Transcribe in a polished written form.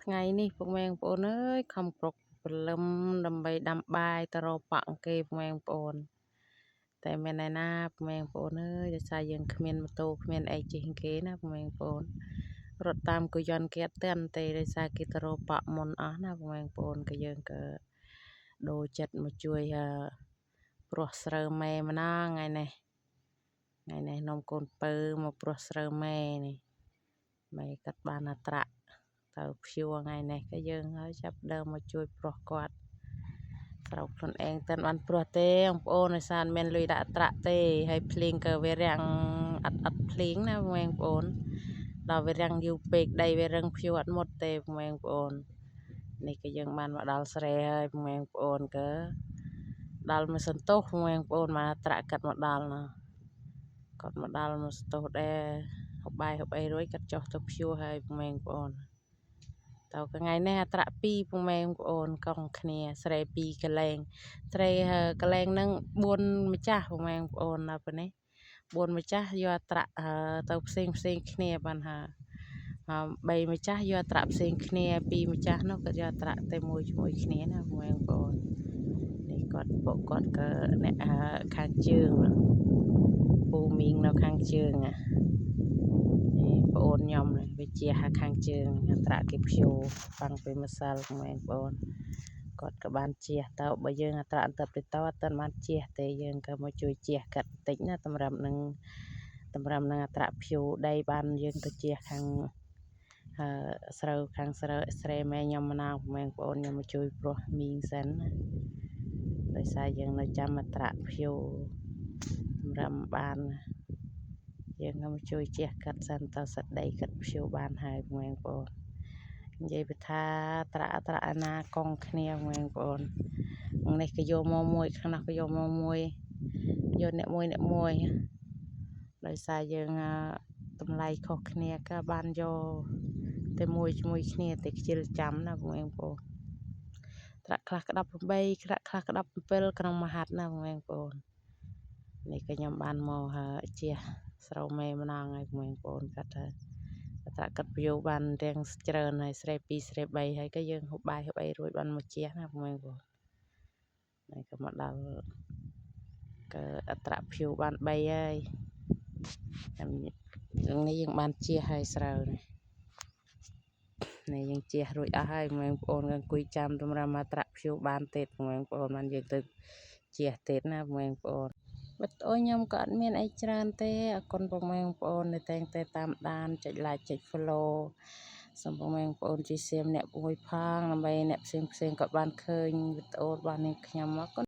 ថ្ងៃនេះពុកម៉ែបងប្អូនអើយខំប្រុកព្រលឹមដើម្បីដាំបាយទៅរកប៉ាក់គេពុកម៉ែបងប្អូនតែមានឯណាពុកម៉ែបងប្អូនអើយដោយសារយើងគ្មានម៉ូតូគ្មានអីជិះគេណាពុកម៉ែបងប្អូនរត់តាមគូយន្តគេអត់ទាន់ទេដោយសារគេទៅរកប៉ាក់មុនអស់ណាពុកម៉ែបងប្អូនក៏យើងក៏ដូរចិត្តមកជួយព្រោះស្រូវម៉ែម្ដងថ្ងៃនេះនំកូនពៅមកព្រោះស្រូវម៉ែនេះម៉ែកាត់បានអត្រាក់ទៅព្យួរថ្ងៃនេះក៏យើងហើយចាប់ដើមមកជួយព្រោះគាត់ស្រូវខ្លួនឯងតែបានព្រោះទេបងប្អូនដោយសារមានលុយដាក់អត្រាក់ទេហើយភ្លៀងក៏វារាំងអត់ភ្លៀងណាបងប្អូនដល់វារាំងយូរពេកដីវារឹងព្យួរអត់មុតទេបងប្អូននេះក៏យើងបានមកដល់ស្រែហើយបងប្អូនក៏ដល់មួយសន្ទុះបងប្អូនមកអត្រាក់កាត់មកដល់ណាគាត់មកដល់មួយសន្ទុះដែរហូបបាយហូបអីរួចគាត់ចុះទៅព្យួរហើយបងប្អូនតើថ្ងៃនេះអត្រាក់2ពុកម៉ែបងប្អូនកង់គ្នាស្រែ2កលែងស្រែកលែងនឹង4ម្ចាស់ពុកម៉ែបងប្អូនដល់ពេលនេះ4ម្ចាស់យកអត្រាក់ទៅផ្សេងគ្នាបាន3ម្ចាស់យកអត្រាក់ផ្សេងគ្នា2ម្ចាស់នោះក៏យកអត្រាក់តែមួយជាមួយគ្នាណាពុកម៉ែបងប្អូននេះគាត់ពួកគាត់ក៏អ្នកខាងជើងពូមីងនៅខាងជើងប្អូនខ្ញុំវាជាខាងជើងអត្រាក់គេព្យួរបាំងពីម្សិលបងប្អូនគាត់ក៏បានជះទៅបើយើងអត្រាក់ទៅទៅអត់ទាន់បានជះទេយើងក៏មកជួយជះកាត់បន្តិចណាតម្រាំនឹងអត្រាក់ព្យួរដីបានយើងទៅជះខាងស្រូវខាងស្រែម៉ែខ្ញុំម្ដងបងប្អូនខ្ញុំមកជួយព្រោះមីងសិនដោយសារយើងនៅចាំអត្រាក់ព្យួរតម្រាំបានយើងមកជួយជះកាត់សិនទៅសិតដីកាត់ព្យួរបានហើយបងប្អូននិយាយពីថាត្រាក់អាណាកង់គ្នាបងប្អូននេះក៏យកមកមួយខាងនោះក៏យកមកមួយយកអ្នកមួយដោយសារយើងតម្លៃខុសគ្នាក៏បានយកតែមួយជាមួយគ្នាតែខ្ជិលចាំណាបងប្អូនត្រាក់ខ្លះក្តាប់8ខ្លះក្តាប់7ក្នុងមួយហាត់ណាបងប្អូននេះក៏ខ្ញុំបានមកជះស្រូវមេម្ដងហើយបងប្អូនគាត់ថាអត្រាក់កាត់ព្យួរបានរៀងច្រើនហើយស្រែ2ស្រែ3ហើយក៏យើងហូបបាយហូបអីរួចបានមកជះណាបងប្អូននេះក៏មកដល់ក៏អត្រាក់ព្យួរបាន3ហើយនេះយើងបានជះហើយស្រូវនេះយើងជះរួចអស់ហើយបងប្អូនក៏អង្គុយចាំតម្រាំអត្រាក់ព្យួរបានទេបងប្អូនបានយើងទៅជះទេណាបងប្អូនបទអូនខ្ញុំក៏អត់មានអីច្រើនទេអរគុណបងប្អូនដែលតែងតែតាមដានចុច like ចុច follow សូមបងប្អូនជួយ share អ្នកមួយផងដើម្បីអ្នកផ្សេងក៏បានឃើញវីដេអូរបស់នាងខ្ញុំអរគុណ